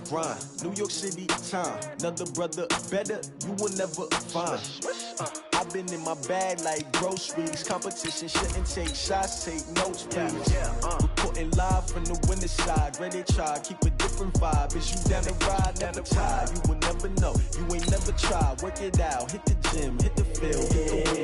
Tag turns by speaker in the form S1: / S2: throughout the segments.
S1: grind. New York City time. Another brother better, you will never find. I've been in my bag like groceries. Competition shouldn't take shots, take notes, please. Reporting live from the winter side. Ready to try, keep a different vibe. Is you down the ride, never tired. You will never know, you ain't never tried. Work it out, hit the gym, hit the field.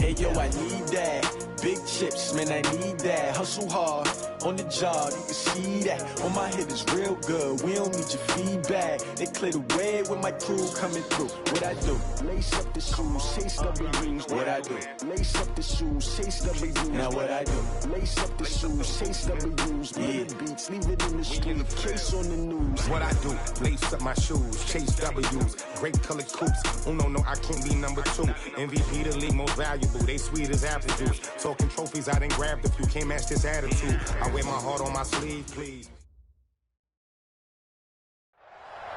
S1: Hey yo, I need that. Big chips, man, I need that. Hustle hard, on the job, you can see that. On my head is real good, we don't need your feedback. They clear the way with my crew coming through. What I do? Lace up the shoes, chase W's. What I do? Lace up the shoes, chase W's. Now what I do? Lace up the shoes, chase W's. Yeah. Beats, leave it in the street, case on the news.
S2: What I do? Lace up my shoes, chase W's. Great colored coops. Oh no, I can't be number 2. MVP the league most valuable. They sweet as apple juice. Talking trophies, I done grabbed a few. Can't match this attitude. I wear my heart on my sleeve, please.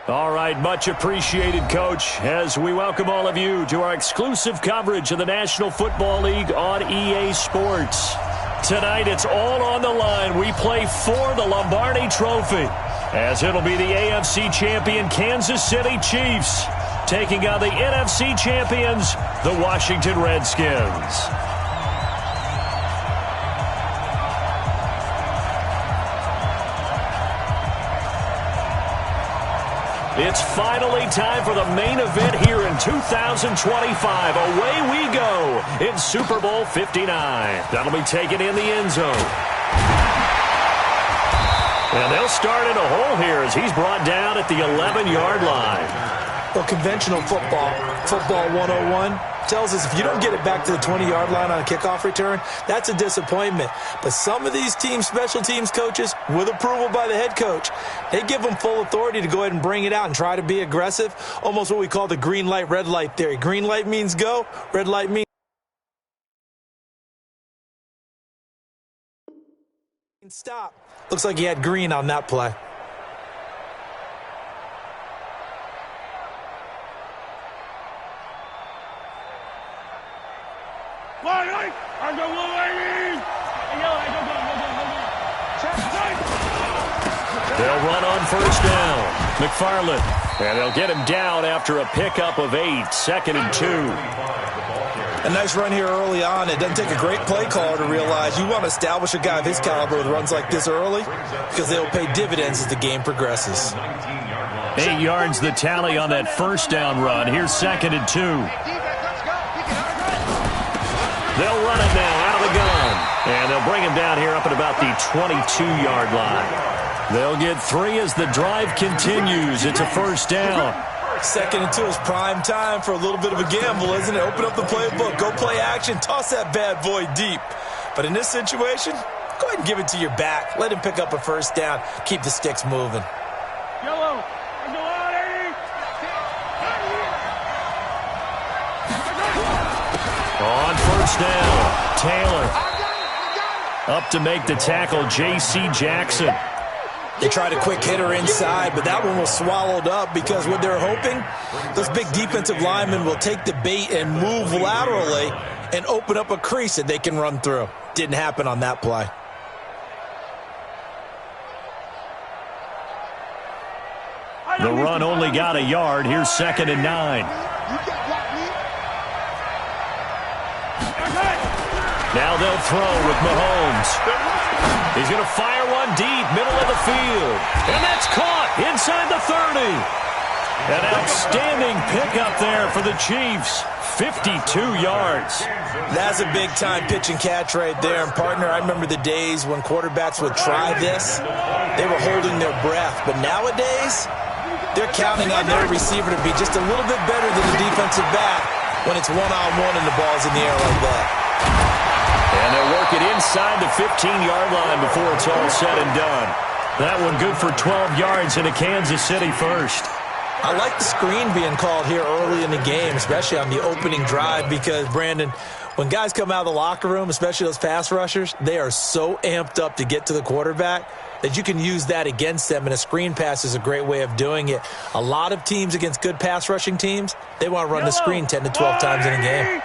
S3: All right, much appreciated, Coach, as we welcome all of you to our exclusive coverage of the National Football League on EA Sports. Tonight, it's all on the line. We play for the Lombardi Trophy, as it'll be the AFC champion Kansas City Chiefs taking on the NFC champions, the Washington Redskins. It's finally time for the main event here in 2025. Away we go in Super Bowl 59. That'll be taken in the end zone. And they'll start in a hole here as he's brought down at the 11-yard line.
S4: Well, conventional football 101, tells us if you don't get it back to the 20-yard line on a kickoff return, that's a disappointment. But some of these special teams coaches, with approval by the head coach, they give them full authority to go ahead and bring it out and try to be aggressive, almost what we call the green light, red light theory. Green light means go, red light means stop. Looks like he had green on that play.
S3: They'll run on first down. McFarland. And they'll get him down after a pickup of 8, 2nd and 2.
S4: A nice run here early on. It doesn't take a great play caller to realize you want to establish a guy of his caliber with runs like this early because they'll pay dividends as the game progresses.
S3: 8 yards the tally on that first down run. Here's 2nd and 2. They'll run it now out of the gun. And they'll bring him down here up at about the 22-yard line. They'll get 3 as the drive continues. It's a first down.
S4: 2nd and 2 is prime time for a little bit of a gamble, isn't it? Open up the playbook, go play action, toss that bad boy deep. But in this situation, go ahead and give it to your back. Let him pick up a first down. Keep the sticks moving.
S3: On first down, Taylor. Up to make the tackle, J.C. Jackson.
S4: They tried a quick hitter inside, but that one was swallowed up because what they're hoping, those big defensive linemen will take the bait and move laterally and open up a crease that they can run through. Didn't happen on that play.
S3: The run only got a yard. Here's 2nd and 9. Now they'll throw with Mahomes. He's going to fire one deep, middle of the field. And that's caught inside the 30. An outstanding pickup there for the Chiefs. 52 yards.
S4: That's a big-time pitch and catch right there. And, partner, I remember the days when quarterbacks would try this. They were holding their breath. But nowadays, they're counting on their receiver to be just a little bit better than the defensive back when it's one-on-one and the ball's in the air like that.
S3: And they'll work it inside the 15-yard line before it's all said and done. That one good for 12 yards in a Kansas City first.
S4: I like the screen being called here early in the game, especially on the opening drive, because, Brandon, when guys come out of the locker room, especially those pass rushers, they are so amped up to get to the quarterback that you can use that against them, and a screen pass is a great way of doing it. A lot of teams against good pass rushing teams, they want to run the screen 10 to 12 times in a game.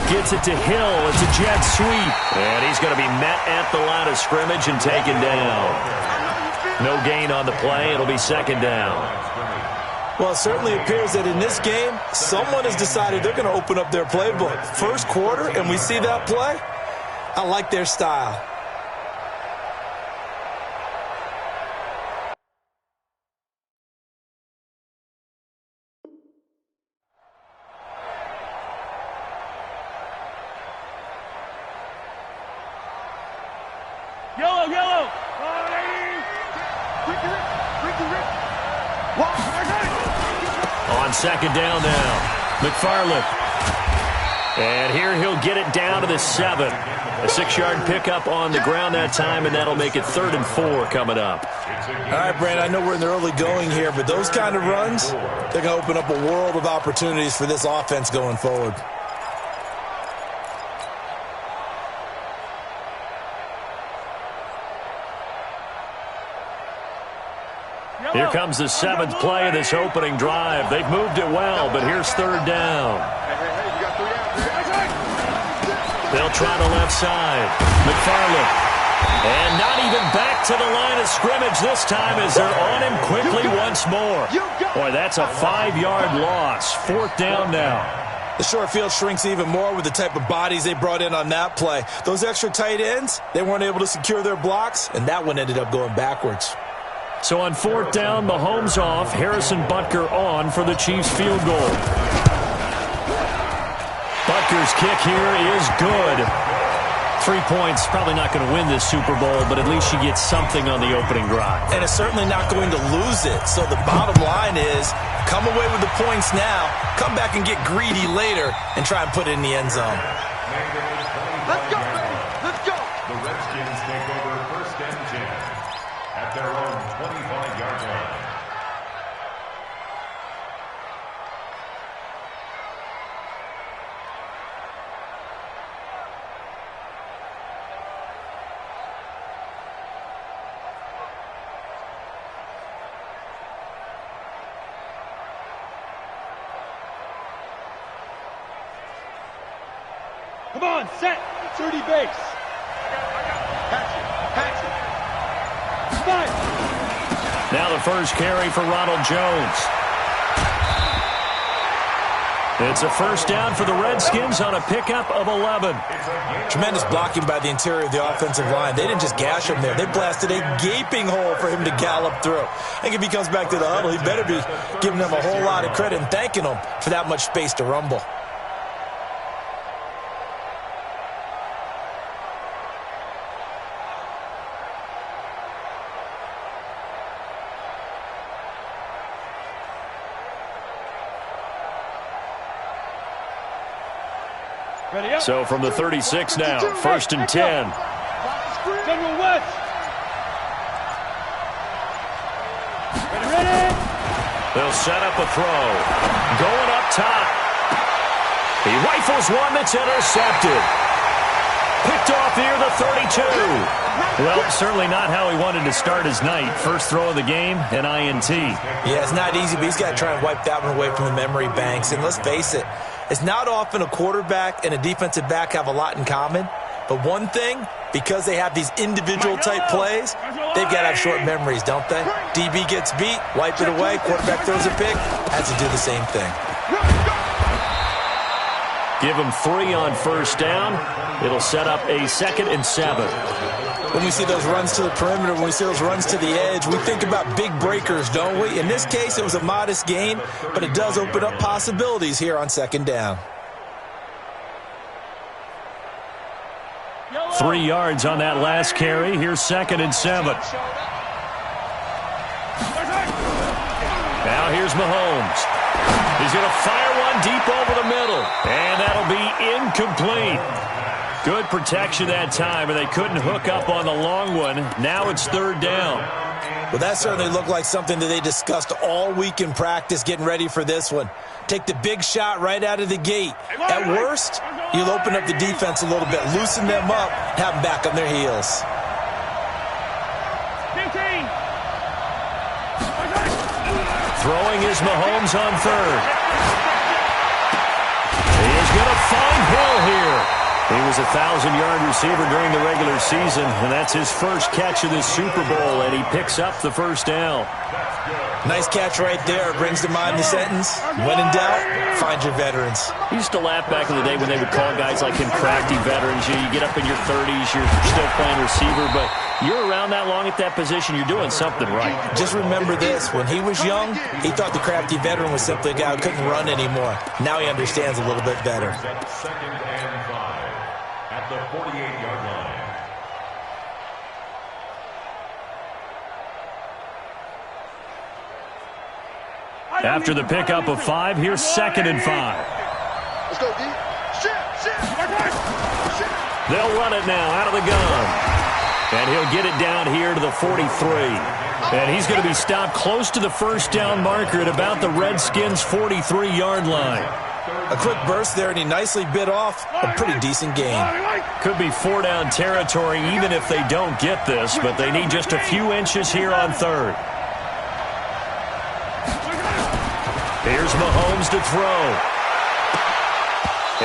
S3: Gets it to Hill. It's a jet sweep. And he's going to be met at the line of scrimmage and taken down. No gain on the play. It'll be second down.
S4: Well, it certainly appears that in this game, someone has decided they're going to open up their playbook. First quarter, and we see that play. I like their style.
S5: Yellow.
S3: On second down now, McFarland. And here he'll get it down to the 7. A 6-yard pickup on the ground that time, and that'll make it 3rd and 4 coming up.
S4: All right, Brandon, I know we're in the early going here, but those kind of runs, they're going to open up a world of opportunities for this offense going forward.
S3: Here comes the 7th play of this opening drive. They've moved it well, but here's 3rd down. They'll try the left side. McFarland. And not even back to the line of scrimmage this time as they're on him quickly once more. Boy, that's a 5-yard loss. 4th down now.
S4: The short field shrinks even more with the type of bodies they brought in on that play. Those extra tight ends, they weren't able to secure their blocks, and that one ended up going backwards.
S3: So on 4th down, Mahomes off, Harrison Butker on for the Chiefs field goal. Butker's kick here is good. 3 points, probably not going to win this Super Bowl, but at least she gets something on the opening drive.
S4: And it's certainly not going to lose it. So the bottom line is, come away with the points now, come back and get greedy later, and try and put it in the end zone.
S5: Let's go, baby. Let's go.
S6: The Redskins take over 1st and 10 at their own 25-yard line.
S5: Come on, set. 30 base. Patch it. Spike.
S3: Now the first carry for Ronald Jones. It's a 1st down for the Redskins on a pickup of 11.
S4: Tremendous blocking by the interior of the offensive line. They didn't just gash him there. They blasted a gaping hole for him to gallop through. I think if he comes back to the huddle, he better be giving them a whole lot of credit and thanking them for that much space to rumble.
S3: So from the 36 now, 1st and 10.
S5: General West. Ready.
S3: They'll set up a throw. Going up top. He rifles one that's intercepted. Picked off near the 32. Well, certainly not how he wanted to start his night. First throw of the game, an INT.
S4: Yeah, it's not easy, but he's got to try and wipe that one away from the memory banks. And let's face it, it's not often a quarterback and a defensive back have a lot in common. But one thing, because they have these individual type plays, they've got to have short memories, don't they? DB gets beat, wipe it away, quarterback throws a pick, has to do the same thing.
S3: Give him 3 on 1st down. It'll set up a 2nd and 7.
S4: When we see those runs to the perimeter, when we see those runs to the edge, we think about big breakers, don't we? In this case, it was a modest gain, but it does open up possibilities here on 2nd down.
S3: 3 yards on that last carry. Here's 2nd and 7. Now here's Mahomes. He's going to fire one deep over the middle, and that'll be incomplete. Good protection that time, and they couldn't hook up on the long one. Now it's 3rd down.
S4: Well, that certainly looked like something that they discussed all week in practice getting ready for this one. Take the big shot right out of the gate. At worst, you'll open up the defense a little bit, loosen them up, have them back on their heels.
S5: 15.
S3: Throwing is Mahomes on 3rd. He is going to find Hill here. He was a 1,000-yard receiver during the regular season, and that's his first catch of this Super Bowl, and he picks up the first down.
S4: Nice catch right there. Brings to mind the sentence, when in doubt, find your veterans.
S3: I used to laugh back in the day when they would call guys like him crafty veterans. You get up in your 30s, you're still playing receiver, but you're around that long at that position, you're doing something right.
S4: Just remember this. When he was young, he thought the crafty veteran was simply a guy who couldn't run anymore. Now he understands a little bit better.
S6: Second and 5 at the 48-yard line.
S3: After the pickup of 5, here's 2nd and 5.
S5: Let's go, D. Shit.
S3: They'll run it now out of the gun. And he'll get it down here to the 43. And he's going to be stopped close to the first down marker at about the Redskins' 43-yard line.
S4: A quick burst there, and he nicely bit off a pretty decent gain.
S3: Could be 4-down territory even if they don't get this, but they need just a few inches here on 3rd. Here's Mahomes to throw.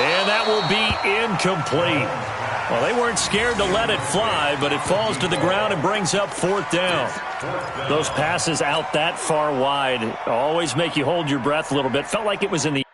S3: And that will be incomplete. Well, they weren't scared to let it fly, but it falls to the ground and brings up 4th down. Those passes out that far wide always make you hold your breath a little bit. Felt like it was in the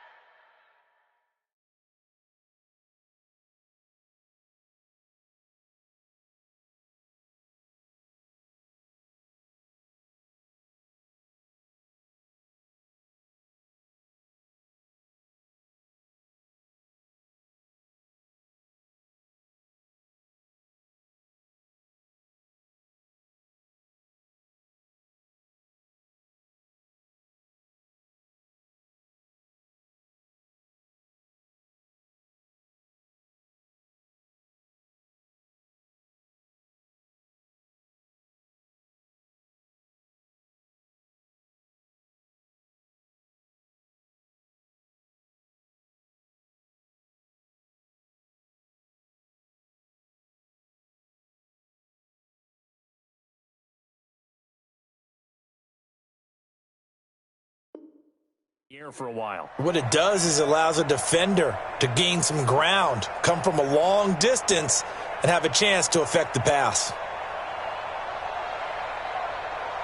S3: air for a while.
S4: What it does is allows a defender to gain some ground, come from a long distance, and have a chance to affect the pass.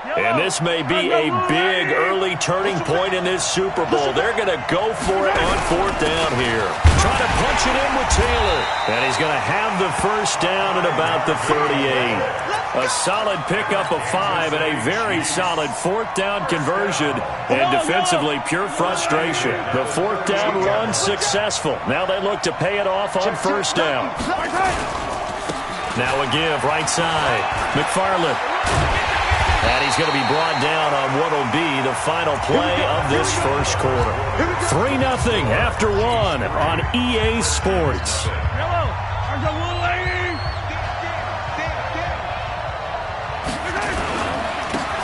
S3: And this may be a big early turning point in this Super Bowl. They're going to go for it on 4th down here. Trying to punch it in with Taylor. And he's going to have the first down at about the 38. A solid pickup of 5 and a very solid 4th down conversion. And defensively, pure frustration. The 4th down run successful. Now they look to pay it off on 1st down. Now a give right side. McFarland. And he's going to be brought down on what will be the final play of this first quarter. 3-0 after 1 on EA Sports.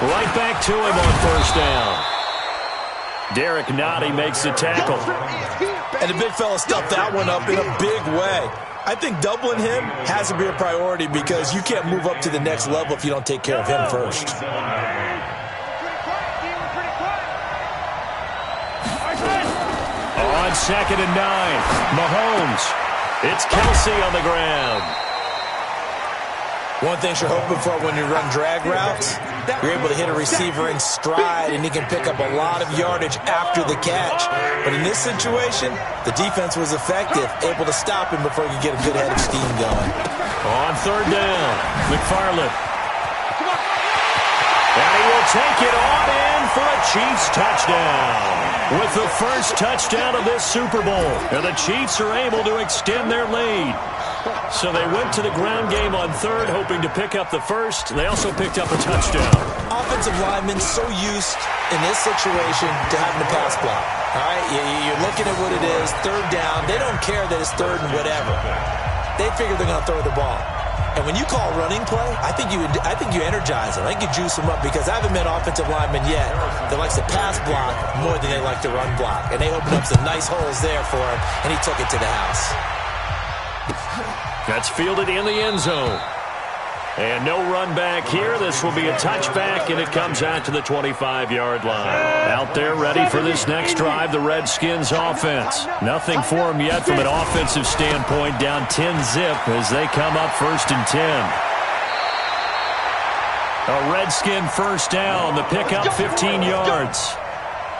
S3: Right back to him on 1st down. Derek Nottie makes the tackle.
S4: And the big fella stuffed that one up in a big way. I think doubling him has to be a priority because you can't move up to the next level if you don't take care of him first.
S3: On 2nd and 9, Mahomes. It's Kelsey on the ground.
S4: One thing you're hoping for when you run drag routes, you're able to hit a receiver in stride, and he can pick up a lot of yardage after the catch. But in this situation, the defense was effective, able to stop him before he could get a good head of steam going.
S3: On 3rd down, McFarland. And he will take it on in for a Chiefs touchdown. With the first touchdown of this Super Bowl, and the Chiefs are able to extend their lead. So they went to the ground game on 3rd, hoping to pick up the first. They also picked up a touchdown.
S4: Offensive linemen so used in this situation to having to pass block. All right, you're looking at what it is, 3rd down. They don't care that it's 3rd and whatever. They figure they're going to throw the ball. And when you call running play, I think you energize them. I think you juice them up because I haven't met offensive linemen yet that likes to pass block more than they like to run block. And they opened up some nice holes there for him, and he took it to the house.
S3: That's fielded in the end zone. And no run back here. This will be a touchback, and it comes out to the 25-yard line. Out there ready for this next drive, the Redskins offense. Nothing for them yet from an offensive standpoint, down 10-zip as they come up 1st and 10. A Redskin first down, the pickup 15 yards.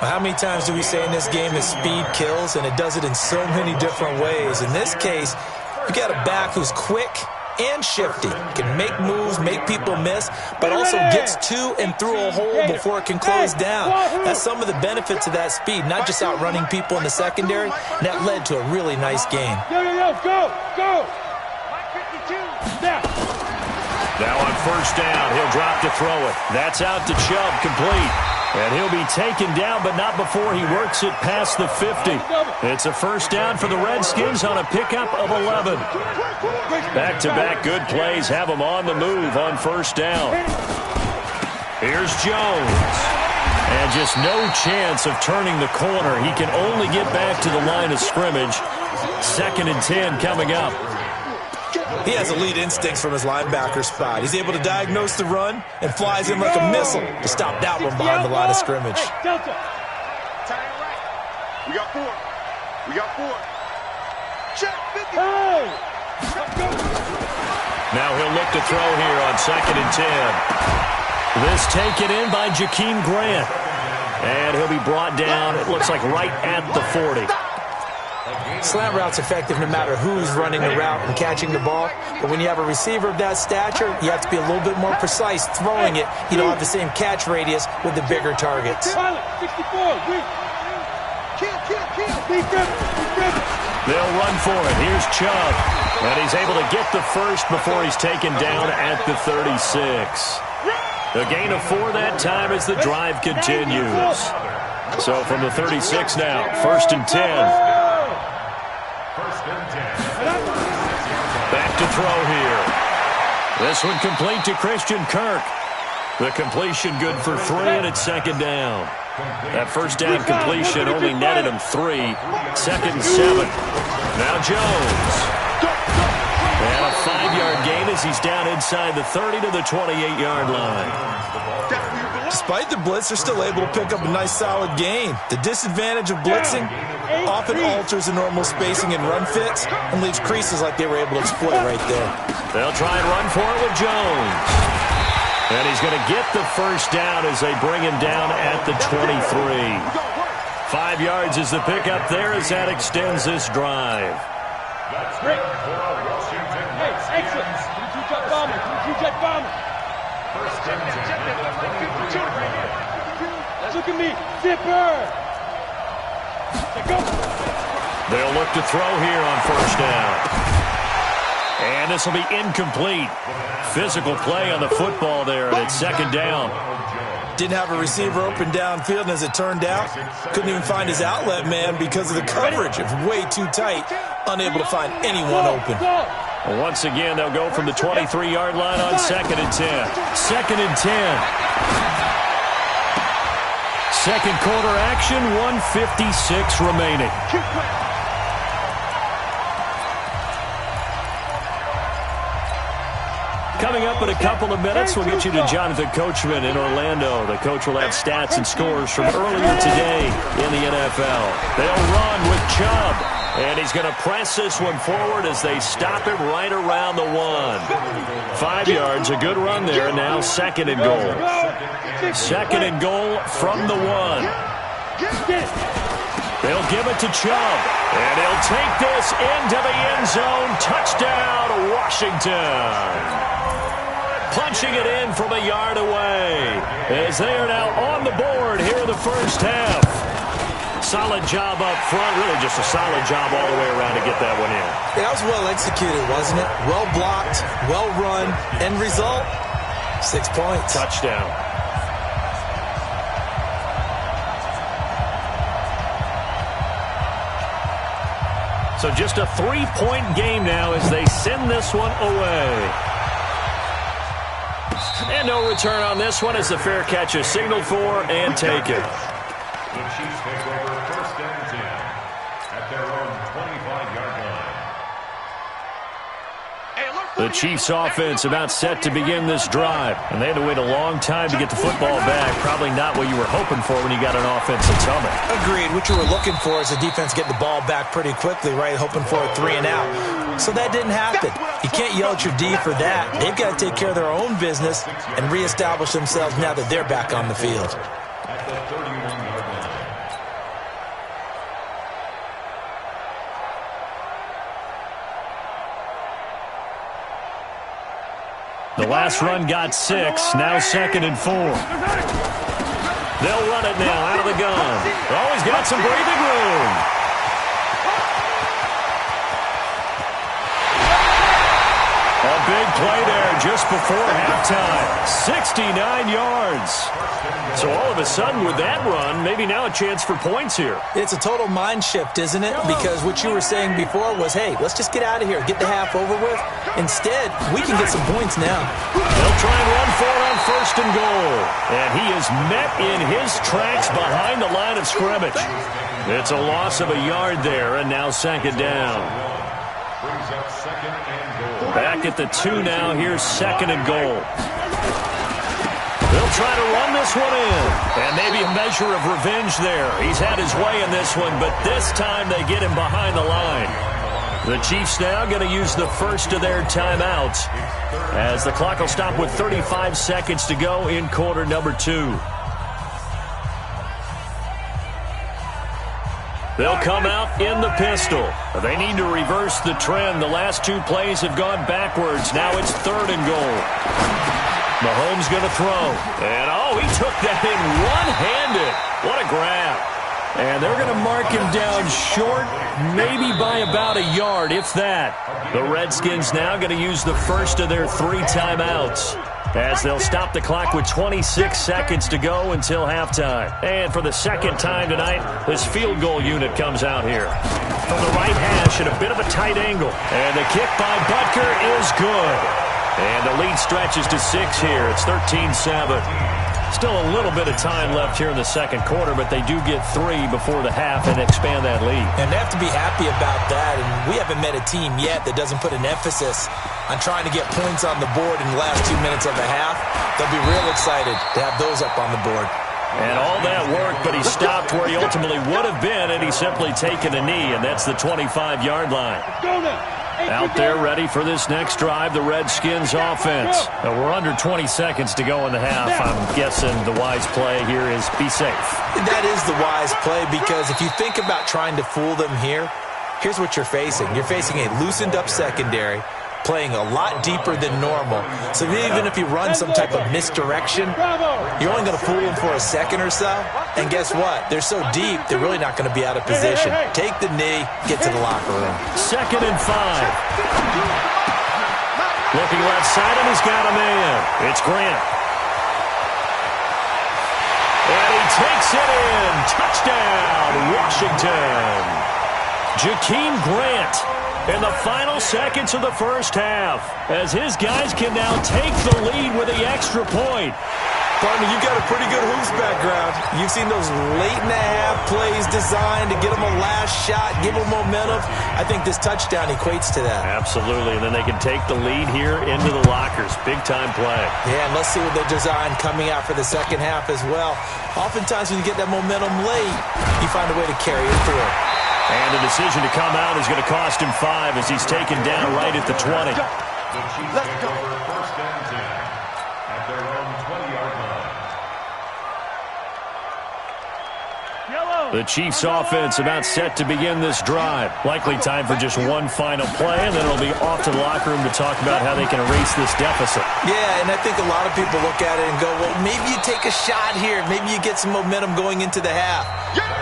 S4: How many times do we say in this game that speed kills, and it does it in so many different ways? In this case, you got a back who's quick and shifty, can make moves, make people miss, but also gets to and through a hole before it can close down. That's some of the benefits of that speed, not just outrunning people in the secondary. And that led to a really nice game.
S5: Go!
S3: Now on first down, he'll drop to throw it. That's out to Chubb, complete. And he'll be taken down, but not before he works it past the 50. It's a first down for the Redskins on a pickup of 11. Back-to-back good plays have them on the move on first down. Here's Jones. And just no chance of turning the corner. He can only get back to the line of scrimmage. 2nd and 10 coming up.
S4: He has elite instincts from his linebacker spot. He's able to diagnose the run and flies in like a missile to stop that one behind the line of scrimmage.
S5: Delta. We got 4. Check 50.
S3: Now he'll look to throw here on 2nd and 10. This taken in by Jakeem Grant. And he'll be brought down, it looks like right at the 40.
S4: Slant route's effective no matter who's running the route and catching the ball. But when you have a receiver of that stature, you have to be a little bit more precise throwing it. You don't have the same catch radius with the bigger targets.
S5: 64.
S3: They'll run for it. Here's Chubb. And he's able to get the first before he's taken down at the 36. The gain of 4 that time as the drive continues. So from the 36 now, 1st and 10. Back to throw here. This one complete to Christian Kirk. The completion good for 3, and it's 2nd down. That first down completion only netted him 3. 2nd and 7. Now Jones. And a 5-yard gain as he's down inside the 30 to the 28-yard line.
S4: Despite the blitz, they're still able to pick up a nice solid gain. The disadvantage of blitzing often alters the normal spacing and run fits and leaves creases like they were able to exploit right there.
S3: They'll try and run for it with Jones. And he's going to get the first down as they bring him down at the 23. 5 yards is the pickup there as that extends this drive.
S6: That's great for Washington.
S5: Hey, excellent. 2-jet bomber. 2-jet bomber.
S6: First and 10 at the 23.
S5: Look at me. Zipper. Go.
S3: They'll look to throw here on first down. And this will be incomplete. Physical play on the football there, and it's 2nd down.
S4: Didn't have a receiver open downfield, and as it turned out, couldn't even find his outlet man because of the coverage. It was way too tight, unable to find anyone open.
S3: Well, once again, they'll go from the 23-yard line on 2nd and 10. 2nd and 10. Second quarter action, 1:56 remaining. Coming up in a couple of minutes, we'll get you to Jonathan Coachman in Orlando. The coach will have stats and scores from earlier today in the NFL. They'll run with Chubb, and he's going to press this one forward as they stop him right around the 1. 5 yards, a good run there, and now 2nd and goal. 2nd and goal from the 1. They'll give it to Chubb, and he'll take this into the end zone. Touchdown, Washington. Punching it in from a yard away as they are now on the board here in the first half. Solid job up front, really just a solid job all the way around to get that one in.
S4: Yeah, that was well executed, wasn't it? Well blocked, well run. End result, 6 points.
S3: Touchdown. So just a 3-point game now as they send this one away. And no return on this one as the fair catch is signaled for and taken.
S6: The Chiefs take over 1st and 10 at their own 25-yard line.
S3: The Chiefs offense about set to begin this drive. And they had to wait a long time to get the football back. Probably not what you were hoping for when you got an offense that's humming.
S4: Agreed. What you were looking for is the defense getting the ball back pretty quickly, right? Hoping for a 3 and out. So that didn't happen. You can't yell at your D for that. They've got to take care of their own business and reestablish themselves now that they're back on the field.
S6: At the 31-yard line.
S3: The last run got 6. Now 2nd and 4. They'll run it now out of the gun. Oh, he's got some breathing room. A big play there just before halftime. 69 yards. So all of a sudden with that run, maybe now a chance for points here.
S4: It's a total mind shift, isn't it? Because what you were saying before was, hey, let's just get out of here, get the half over with. Instead, we can get some points now.
S3: They'll try and run for it on 1st and goal. And he is met in his tracks behind the line of scrimmage. It's a loss of a yard there, and now 2nd down.
S6: Brings up 2nd and goal.
S3: Back at the 2 now. Here's 2nd and goal. They'll try to run this one in. And maybe a measure of revenge there. He's had his way in this one, but this time they get him behind the line. The Chiefs now going to use the first of their timeouts as the clock will stop with 35 seconds to go in quarter number 2. They'll come out in the pistol. They need to reverse the trend. The last 2 plays have gone backwards. Now it's 3rd and goal. Mahomes going to throw. And, oh, he took that in one-handed. What a grab. And they're going to mark him down short, maybe by about a yard, if that. The Redskins now going to use the first of their 3 timeouts as they'll stop the clock with 26 seconds to go until halftime. And for the 2nd time tonight, this field goal unit comes out here. From the right hash at a bit of a tight angle. And the kick by Butker is good. And the lead stretches to 6 here. It's 13-7. Still a little bit of time left here in the 2nd quarter, but they do get 3 before the half and expand that lead.
S4: And they have to be happy about that. And we haven't met a team yet that doesn't put an emphasis on trying to get points on the board in the last 2 minutes of the half. They'll be real excited to have those up on the board.
S3: And all that work, but he stopped where he ultimately would have been, and he's simply taken a knee, and that's the 25-yard line. Out there ready for this next drive, the Redskins offense. Now we're under 20 seconds to go in the half. I'm guessing the wise play here is be safe.
S4: That is the wise play, because if you think about trying to fool them here, here's what you're facing. You're facing a loosened-up secondary, playing a lot deeper than normal. So even if you run some type of misdirection, you're only going to fool them for a second or so. And guess what? They're so deep, they're really not going to be out of position. Take the knee, get to the locker room.
S3: 2nd and 5. Looking left side, and he's got a man. It's Grant. And he takes it in. Touchdown, Washington. Jakeem Grant in the final seconds of the first half, as his guys can now take the lead with the extra point.
S4: Partner, you've got a pretty good hoops background. You've seen those late-in-the-half plays designed to get them a last shot, give them momentum. I think this touchdown equates to that.
S3: Absolutely, and then they can take the lead here into the lockers. Big-time play.
S4: Yeah, and let's see what they designed coming out for the 2nd half as well. Oftentimes when you get that momentum late, you find a way to carry it through.
S3: And the decision to come out is going to cost him 5 as he's taken down right at the 20.
S6: The Chiefs take over 1st and 10 at their own 20-yard line.
S3: The Chiefs offense about set to begin this drive. Likely time for just one final play, and then it'll be off to the locker room to talk about how they can erase this deficit.
S4: Yeah, and I think a lot of people look at it and go, well, maybe you take a shot here. Maybe you get some momentum going into the half.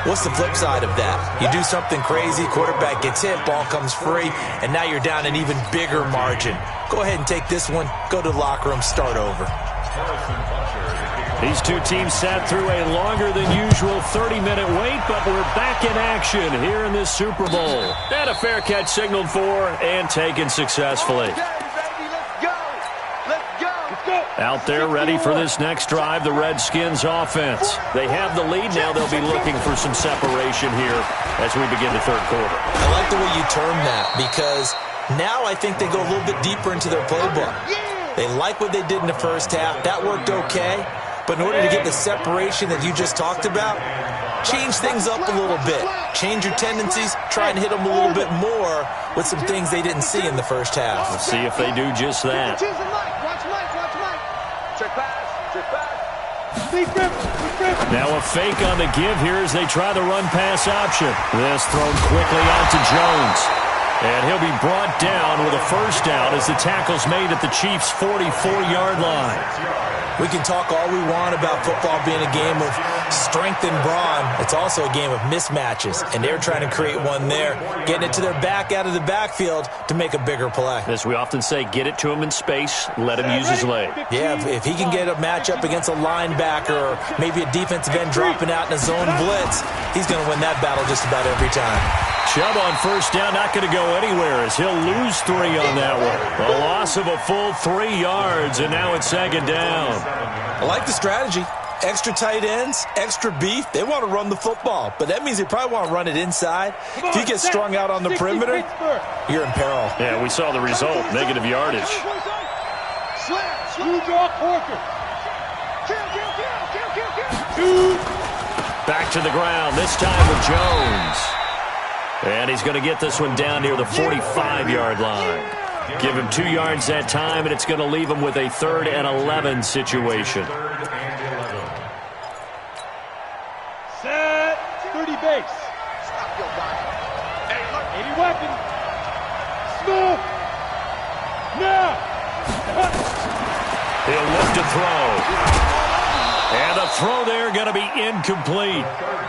S4: What's the flip side of that? You do something crazy, quarterback gets hit, ball comes free, and now you're down an even bigger margin. Go ahead and take this one, go to the locker room, start over.
S3: These two teams sat through a longer than usual 30-minute wait, but we're back in action here in this Super Bowl. And a fair catch signaled for and taken successfully. Out there ready for this next drive, the Redskins offense. They have the lead now. They'll be looking for some separation here as we begin the 3rd quarter.
S4: I like the way you term that, because Now I think they go a little bit deeper into their playbook. They like what they did in the first half. That worked okay. But in order to get the separation that you just talked about, change things up a little bit. Change your tendencies. Try and hit them a little bit more with some things they didn't see in the first half.
S3: We'll see if they do just that. Now a fake on the give here as they try the run-pass option. This thrown quickly out to Jones. And he'll be brought down with a first down as the tackle's made at the Chiefs' 44-yard line.
S4: We can talk all we want about football being a game of strength and brawn. It's also a game of mismatches, and they're trying to create one there, getting it to their back out of the backfield to make a bigger play.
S3: As we often say, get it to him in space, let him use his leg.
S4: Yeah, if he can get a matchup against a linebacker or maybe a defensive end dropping out in a zone blitz, he's going to win that battle just about every time.
S3: Chubb on first down, not going to go anywhere as he'll lose 3 on that one. A loss of a full 3 yards, and now it's second down.
S4: I like the strategy. Extra tight ends, extra beef. They want to run the football, but that means they probably want to run it inside. If you get strung out on the perimeter, you're in peril.
S3: Yeah, we saw the result, negative yardage. Back to the ground, this time with Jones. And he's going to get this one down near the 45-yard line. Give him 2 yards that time, and it's going to leave him with a 3rd and 11 situation.
S5: Set. 30 base. 80 weapon. Smoke. Now.
S3: He'll look to throw. And the throw there going to be incomplete.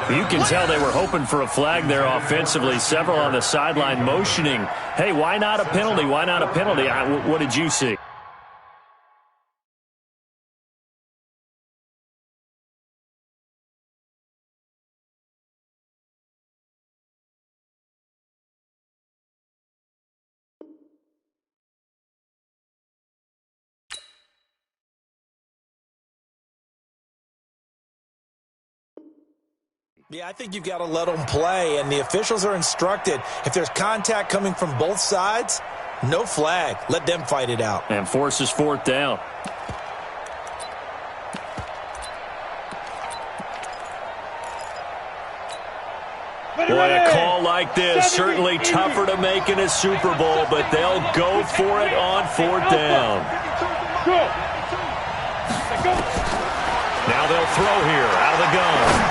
S3: You can tell they were hoping for a flag there offensively. Several on the sideline motioning, hey, why not a penalty? Why not a penalty? What did you see?
S4: Yeah, I think you've got to let them play, and the officials are instructed. If there's contact coming from both sides, no flag. Let them fight it out.
S3: And forces 4th down. Boy, a call like this, certainly tougher to make in a Super Bowl, but they'll go for it on 4th down. Now they'll throw here, out of the gun.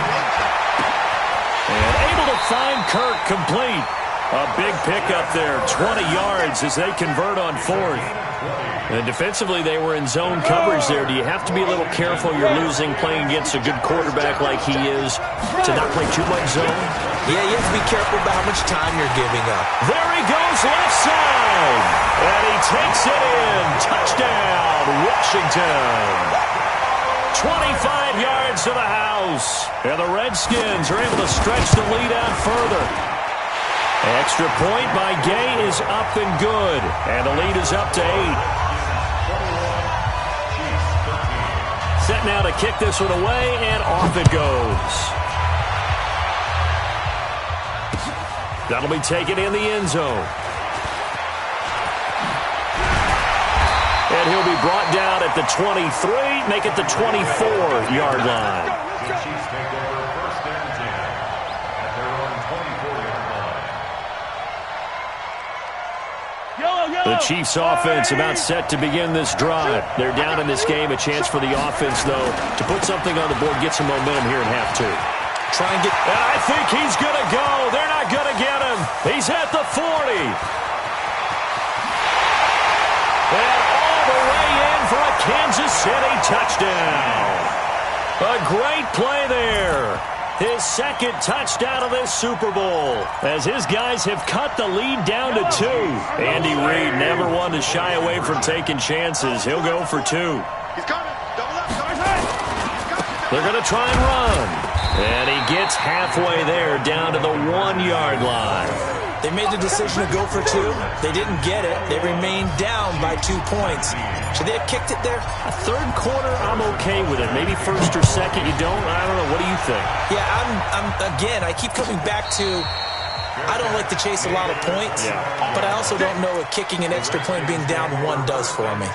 S3: And able to find Kirk complete. A big pickup there, 20 yards as they convert on 4th. And defensively, they were in zone coverage there. Do you have to be a little careful you're losing playing against a good quarterback like he is to not play too much zone?
S4: Yeah, you have to be careful about how much time you're giving up.
S3: There he goes, left side. And he takes it in. Touchdown, Washington. 25 yards to the house. And the Redskins are able to stretch the lead out further. Extra point by Gay is up and good. And the lead is up to 8. Set now to kick this one away, and off it goes. That'll be taken in the end zone. And he'll be brought down at the 23, make it the 24-yard line.
S6: The Chiefs take over 1st and 10 at their own 24-yard line.
S3: The Chiefs offense about set to begin this drive. They're down in this game. A chance for the offense, though, to put something on the board, get some momentum here in half 2.
S4: Try and get...
S3: And I think he's going to go. They're not going to get him. He's at the 40. And all the way in for a Kansas City touchdown. A great play there. His 2nd touchdown of this Super Bowl as his guys have cut the lead down to 2. Andy Reid never one to shy away from taking chances. He'll go for 2. They're going to try and run. And he gets halfway there down to the 1-yard line.
S4: They made the decision to go for 2. They didn't get it. They remained down by 2 points. Should they have kicked it there?
S3: A 3rd quarter, I'm okay with it. Maybe 1st or 2nd, you don't. I don't know. What do you think?
S4: Yeah, again, I keep coming back to I don't like to chase a lot of points, but I also don't know what kicking an extra point being down 1 does for me.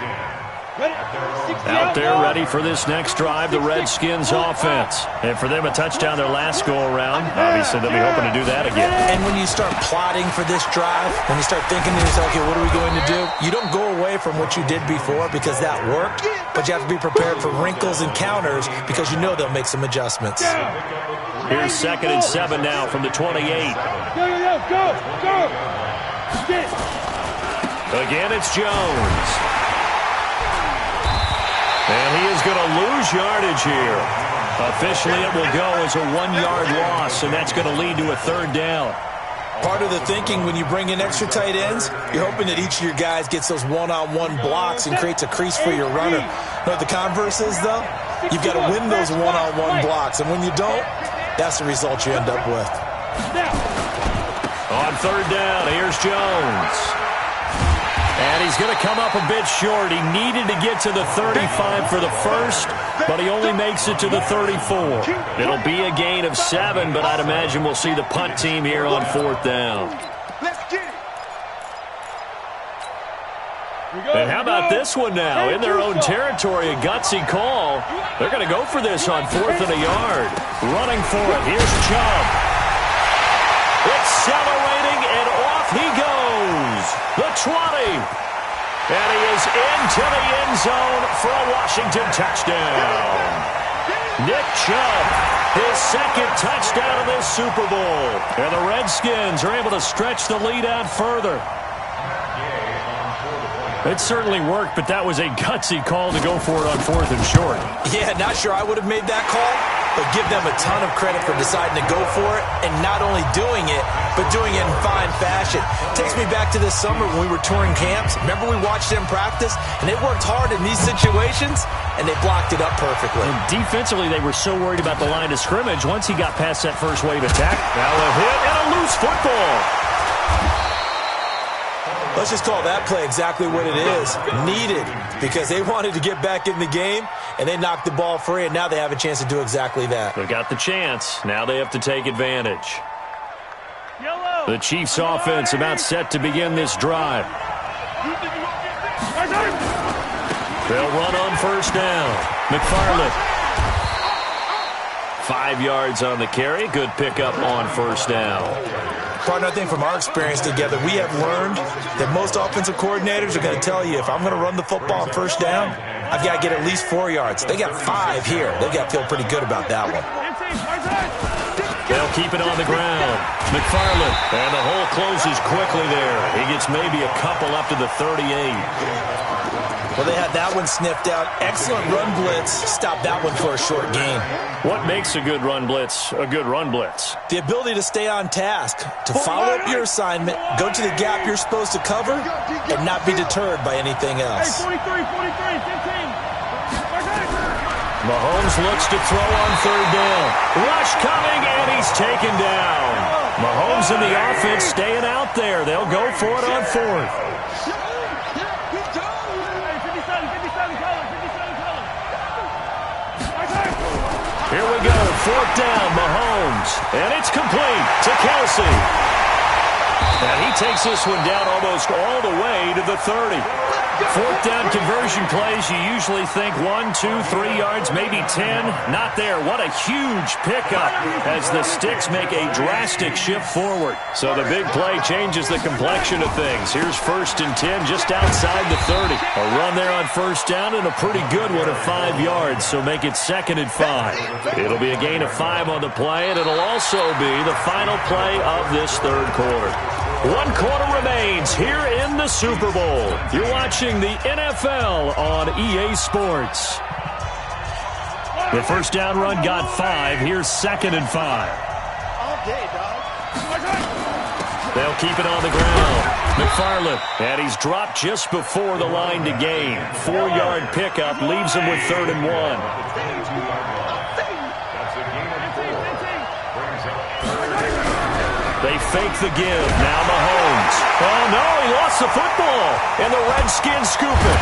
S3: Out there ready for this next drive, the Redskins offense. And for them, a touchdown their last go-around. Obviously, they'll be hoping to do that again.
S4: And when you start plotting for this drive, when you start thinking to yourself, okay, what are we going to do? You don't go away from what you did before because that worked, but you have to be prepared for wrinkles and counters because you know they'll make some adjustments.
S3: Here's 2nd and 7 now from the 28.
S5: Go.
S3: Again, it's Jones. And he is going to lose yardage here. Officially, it will go as a 1-yard loss, and that's going to lead to a 3rd down.
S4: Part of the thinking when you bring in extra tight ends, you're hoping that each of your guys gets those one-on-one blocks and creates a crease for your runner. You know what the converse is, though? You've got to win those one-on-one blocks, and when you don't, that's the result you end up with.
S3: On 3rd down, here's Jones. And he's going to come up a bit short. He needed to get to the 35 for the first, but he only makes it to the 34. It'll be a gain of 7, but I'd imagine we'll see the punt team here on 4th down. And how about this one now? In their own territory, a gutsy call. They're going to go for this on 4th and a yard. Running for it. Here's Chubb. Accelerating, and off he goes. The 20. And he is into the end zone for a Washington touchdown. Nick Chubb, his 2nd touchdown of this Super Bowl. And the Redskins are able to stretch the lead out further. It certainly worked, but that was a gutsy call to go for it on 4th and short.
S4: Yeah, not sure I would have made that call, but give them a ton of credit for deciding to go for it and not only doing it, but doing it in fine fashion. Takes me back to this summer when we were touring camps. Remember we watched them practice, and they worked hard in these situations, and they blocked it up perfectly.
S3: And defensively, they were so worried about the line of scrimmage. Once he got past that first wave attack, now a hit and a loose football.
S4: Let's just call that play exactly what it is. Needed, because they wanted to get back in the game, and they knocked the ball free, and now they have a chance to do exactly that.
S3: They've got the chance. Now they have to take advantage. The Chiefs' offense about set to begin this drive. They'll run on 1st down. McFarland. 5 yards on the carry. Good pickup on 1st down.
S4: Partner, I think from our experience together, we have learned that most offensive coordinators are going to tell you, if I'm going to run the football on 1st down, I've got to get at least 4 yards. They got 5 here. They've got to feel pretty good about that one.
S3: They'll keep it on the ground. McFarland, and the hole closes quickly there. He gets maybe a couple up to the 38.
S4: Well, they had that one sniffed out. Excellent run blitz. Stop that one for a short gain.
S3: What makes a good run blitz a good run blitz?
S4: The ability to stay on task, to follow up your assignment, go to the gap you're supposed to cover, and not be deterred by anything else.
S5: 43, 15.
S3: Mahomes looks to throw on 3rd down. Rush coming, and he's taken down. Mahomes and the offense staying out there. They'll go for it on 4th. Here we go, 4th down, Mahomes. And it's complete to Kelsey. And he takes this one down almost all the way to the 30. 4th down conversion plays, you usually think 1, 2, 3 yards, maybe 10. Not there. What a huge pickup as the sticks make a drastic shift forward. So the big play changes the complexion of things. Here's 1st and 10 just outside the 30. A run there on 1st down and a pretty good one of 5 yards, so make it 2nd and 5. It'll be a gain of 5 on the play, and it'll also be the final play of this 3rd quarter. 1 quarter remains here in the Super Bowl. You're watching the NFL on EA Sports. The 1st down run got 5. Here's 2nd and 5. They'll keep it on the ground. McFarland, and he's dropped just before the line to gain. 4-yard pickup leaves him with 3rd and 1. They fake the give. Now Mahomes. Oh, no, he lost the football. And the Redskins scoop it.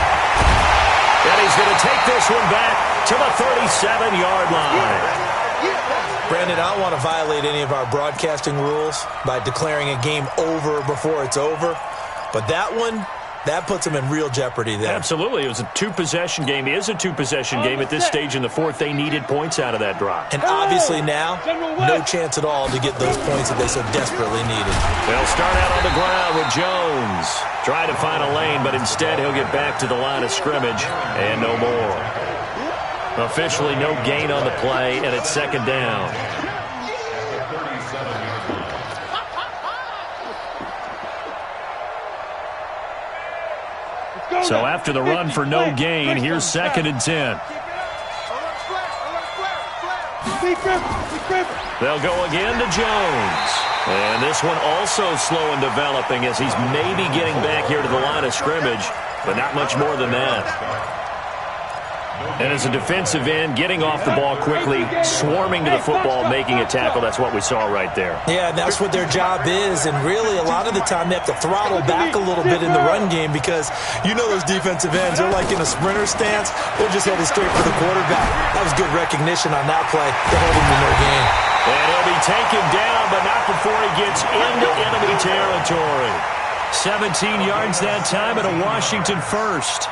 S3: And he's going to take this one back to the 37-yard line.
S4: Brandon, I don't want to violate any of our broadcasting rules by declaring a game over before it's over, but that one, that puts them in real jeopardy there.
S3: Absolutely. It was a two-possession game. It is a two-possession game at this stage in the fourth. They needed points out of that drive.
S4: And obviously now, no chance at all to get those points that they so desperately needed.
S3: They'll start out on the ground with Jones. Try to find a lane, but instead he'll get back to the line of scrimmage and no more. Officially no gain on the play, and it's second down. So after the run for no gain, here's 2nd and 10. They'll go again to Jones. And this one also slow in developing as he's maybe getting back here to the line of scrimmage, but not much more than that. And as a defensive end, getting off the ball quickly, swarming to the football, making a tackle, that's what we saw right there.
S4: Yeah, and that's what their job is. And really, a lot of the time, they have to throttle back a little bit in the run game because you know those defensive ends, they're like in a sprinter stance. They're just headed straight for the quarterback. That was good recognition on that play to hold him to no gain.
S3: And he'll be taken down, but not before he gets into enemy territory. 17 yards that time and a Washington first.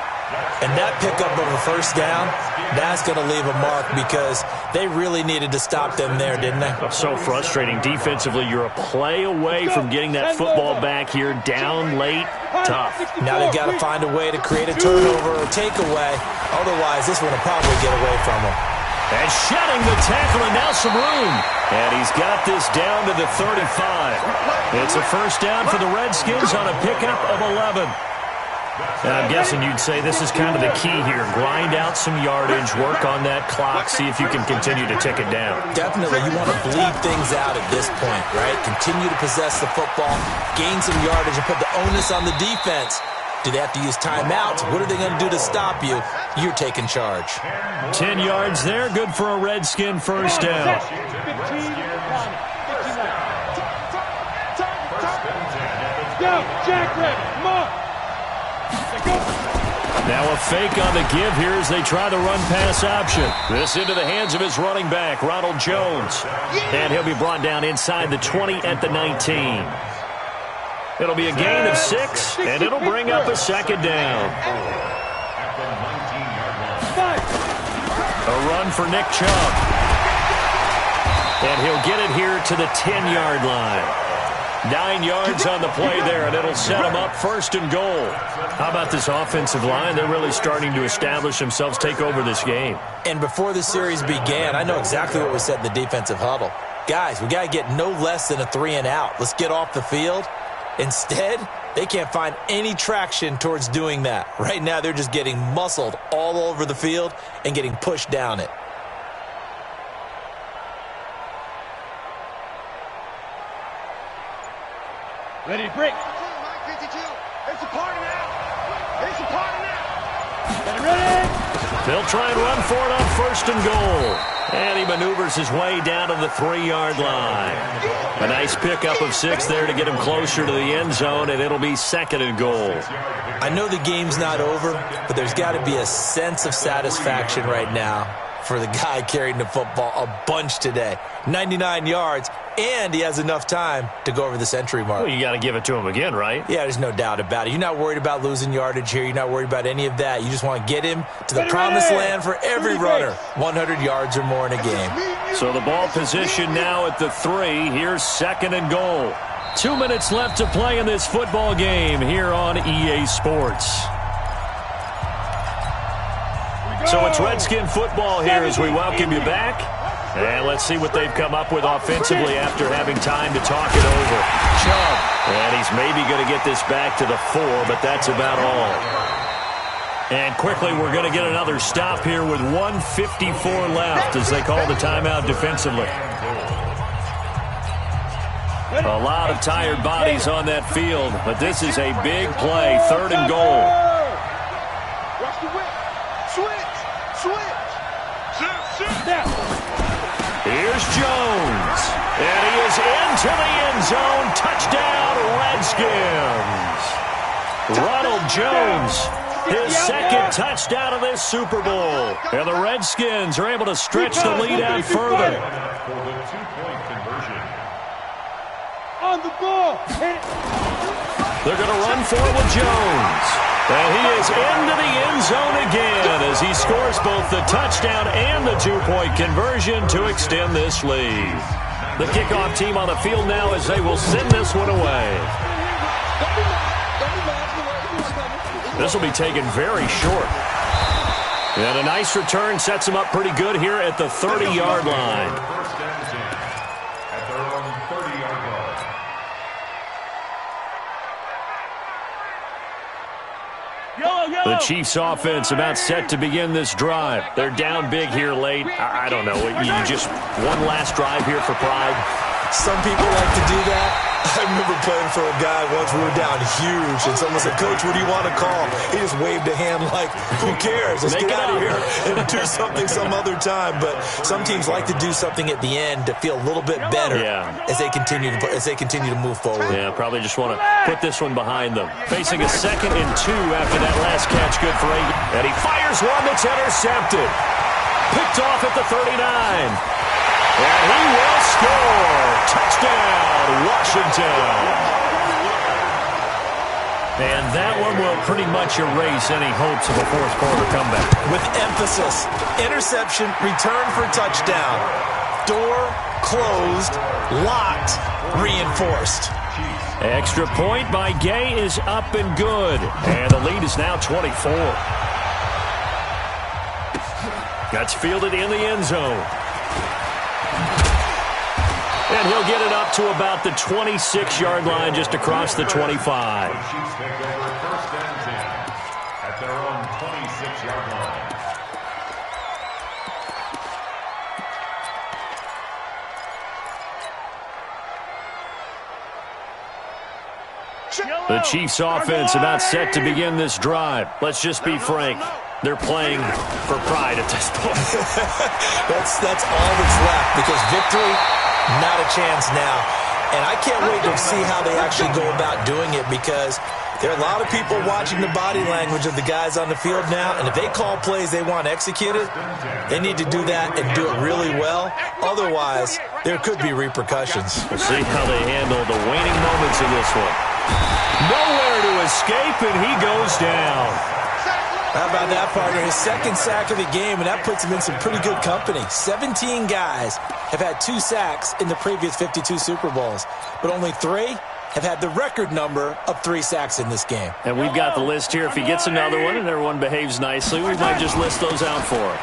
S4: And that pickup of a first down, that's going to leave a mark because they really needed to stop them there, didn't they?
S3: So frustrating. Defensively, you're a play away from getting that football back here down late. Tough.
S4: Now they've got to find a way to create a turnover or takeaway. Otherwise, this one will probably get away from them.
S3: And shedding the tackle, and now some room. And he's got this down to the 35. It's a first down for the Redskins on a pickup of 11. And I'm guessing you'd say this is kind of the key here. Grind out some yardage, work on that clock, see if you can continue to tick it down.
S4: Definitely. You want to bleed things out at this point, right? Continue to possess the football, gain some yardage, and put the onus on the defense. Do they have to use timeouts? What are they going to do to stop you? You're taking charge.
S3: 10 yards there. Good for a Redskin first down.
S5: Go, Jack Rabbit, come on.
S3: Now a fake on the give here as they try the run-pass option. This into the hands of his running back, Ronald Jones. And he'll be brought down inside the 20 at the 19. It'll be a gain of 6, and it'll bring up a second down. A run for Nick Chubb. And he'll get it here to the 10-yard line. 9 yards on the play there, and it'll set them up first and goal. How about this offensive line? They're really starting to establish themselves, take over this game.
S4: And before the series began, I know exactly what was said in the defensive huddle. Guys, we got to get no less than a 3-and-out. Let's get off the field. Instead, they can't find any traction towards doing that. Right now, they're just getting muscled all over the field and getting pushed down it.
S5: Ready to break.
S7: It's a party now. It's a party now.
S5: Ready?
S3: They'll try and run for it on first and goal. And he maneuvers his way down to the 3-yard line. A nice pickup of 6 there to get him closer to the end zone, and it'll be second and goal.
S4: I know the game's not over, but there's got to be a sense of satisfaction right now for the guy carrying the football a bunch today. 99 yards, and he has enough time to go over the century mark.
S3: Well, you got to give it to him again, right?
S4: Yeah, there's no doubt about it. You're not worried about losing yardage here. You're not worried about any of that. You just want to get him to the promised land for every runner. 100 yards or more in a game.
S3: So the ball position now at the 3. Here's second and goal. 2 minutes left to play in this football game here on EA Sports. So it's Redskin football here as we welcome you back. And let's see what they've come up with offensively after having time to talk it over. Chubb. And he's maybe going to get this back to the 4, but that's about all. And quickly, we're going to get another stop here with 1:54 left as they call the timeout defensively. A lot of tired bodies on that field, but this is a big play, third and goal.
S7: Watch the whip. Switch.
S3: Here's Jones. And he is into the end zone. Touchdown, Redskins. Ronald Jones his second touchdown of this Super Bowl. And the Redskins are able to stretch the lead out further.
S6: For the two-point conversion.
S5: On the ball.
S3: They're going to run for it with Jones. And he is into the end zone again as he scores both the touchdown and the two-point conversion to extend this lead. The kickoff team on the field now as they will send this one away. This will be taken very short. And a nice return sets him up pretty good here at the 30-yard line.
S6: First and 10 at their own 30-yard line.
S3: The Chiefs offense about set to begin this drive. They're down big here late. I don't know. You just one last drive here for pride.
S4: Some people like to do that. I remember playing for a guy once. We were down huge, and someone said, "Coach, what do you want to call?" He just waved a hand like, "Who cares? Let's get out of here and do something some other time." But some teams like to do something at the end to feel a little bit better as they continue to move forward.
S3: Yeah, probably just want to put this one behind them. Facing a 2nd and 2 after that last catch, good for 8. And he fires one that's intercepted. Picked off at the 39. And he will score. Touchdown, Washington. And that one will pretty much erase any hopes of a fourth-quarter comeback.
S4: With emphasis, interception, return for touchdown. Door closed, locked, reinforced.
S3: Extra point by Gay is up and good. And the lead is now 24. That's fielded in the end zone. And he'll get it up to about the 26-yard line just across the 25.
S6: The Chiefs take over first and 10 at their own 26-yard line.
S3: The Chiefs offense about set to begin this drive. Let's just be frank. They're playing for pride at this point.
S4: That's all that's left because victory, not a chance now. And I can't wait to see how they actually go about doing it because there are a lot of people watching the body language of the guys on the field now. And if they call plays they want executed, they need to do that and do it really well. Otherwise, there could be repercussions.
S3: We'll see how they handle the waning moments in this one. Nowhere to escape, and he goes down.
S4: How about that, partner? His second sack of the game, and that puts him in some pretty good company. 17 guys have had 2 sacks in the previous 52 Super Bowls, but only 3 have had the record number of 3 sacks in this game.
S3: And we've got the list here. If he gets another one and everyone behaves nicely, we might just list those out for him.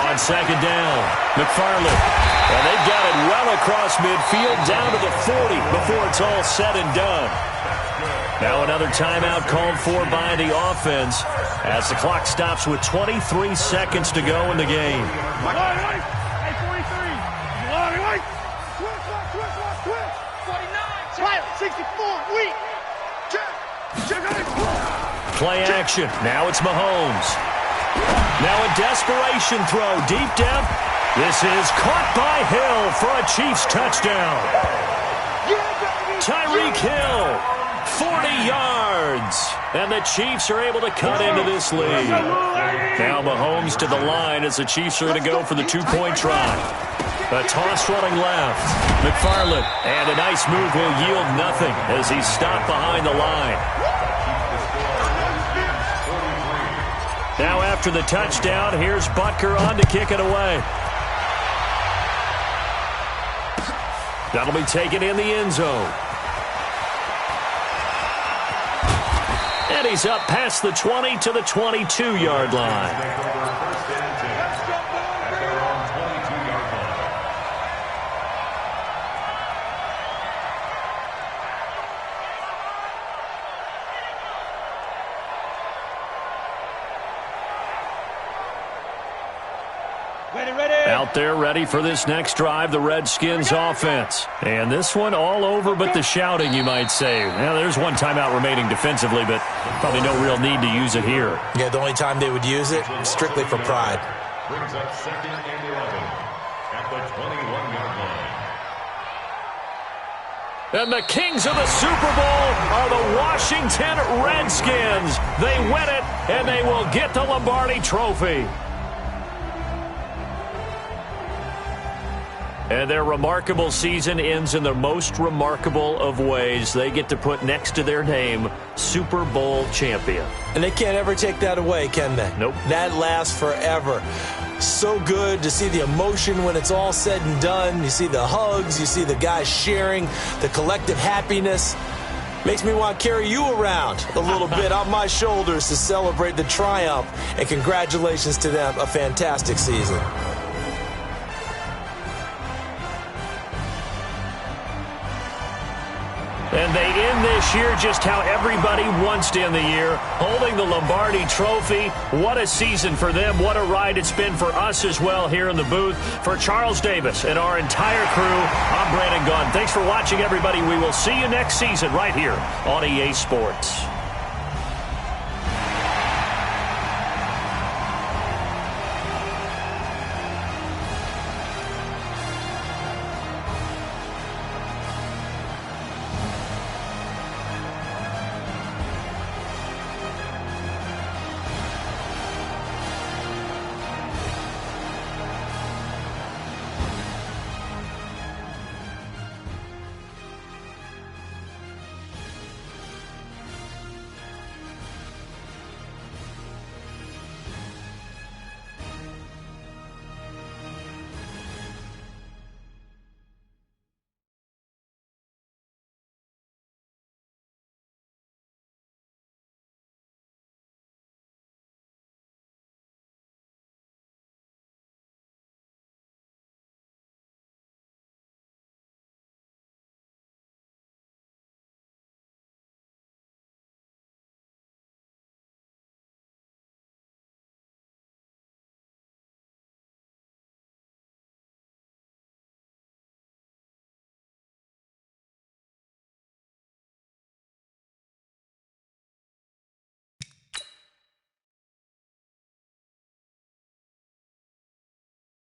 S3: On 2nd down, McFarland. And they've got it well across midfield down to the 40 before it's all said and done. Now another timeout called for by the offense as the clock stops with 23 seconds to go in the game. Play action. Now it's Mahomes. Now a desperation throw deep down. This is caught by Hill for a Chiefs touchdown. Tyreek Hill. 40 yards, and the Chiefs are able to cut into this lead. Now Mahomes to the line as the Chiefs are going to go for the 2-point try. A toss running left. McFarland, and a nice move will yield nothing as he's stopped behind the line. Now after the touchdown, here's Butker on to kick it away. That'll be taken in the end zone. And he's up past the 20 to the 22-yard line. Out there ready for this next drive, the Redskins offense. And this one all over but the shouting, you might say. Now, there's one timeout remaining defensively, but probably no real need to use it here.
S4: Yeah, the only time they would use it, strictly for pride.
S6: Brings up 2nd and 11 at the 21-yard line.
S3: And the kings of the Super Bowl are the Washington Redskins. They win it, and they will get the Lombardi Trophy. And their remarkable season ends in the most remarkable of ways. They get to put next to their name, Super Bowl champion.
S4: And they can't ever take that away, can they?
S3: Nope.
S4: That lasts forever. So good to see the emotion when it's all said and done. You see the hugs. You see the guys sharing, the collective happiness. Makes me want to carry you around a little bit on my shoulders to celebrate the triumph. And congratulations to them. A fantastic season.
S3: And they end this year just how everybody wants to end the year, holding the Lombardi Trophy. What a season for them. What a ride it's been for us as well here in the booth. For Charles Davis and our entire crew, I'm Brandon Gunn. Thanks for watching, everybody. We will see you next season right here on EA Sports.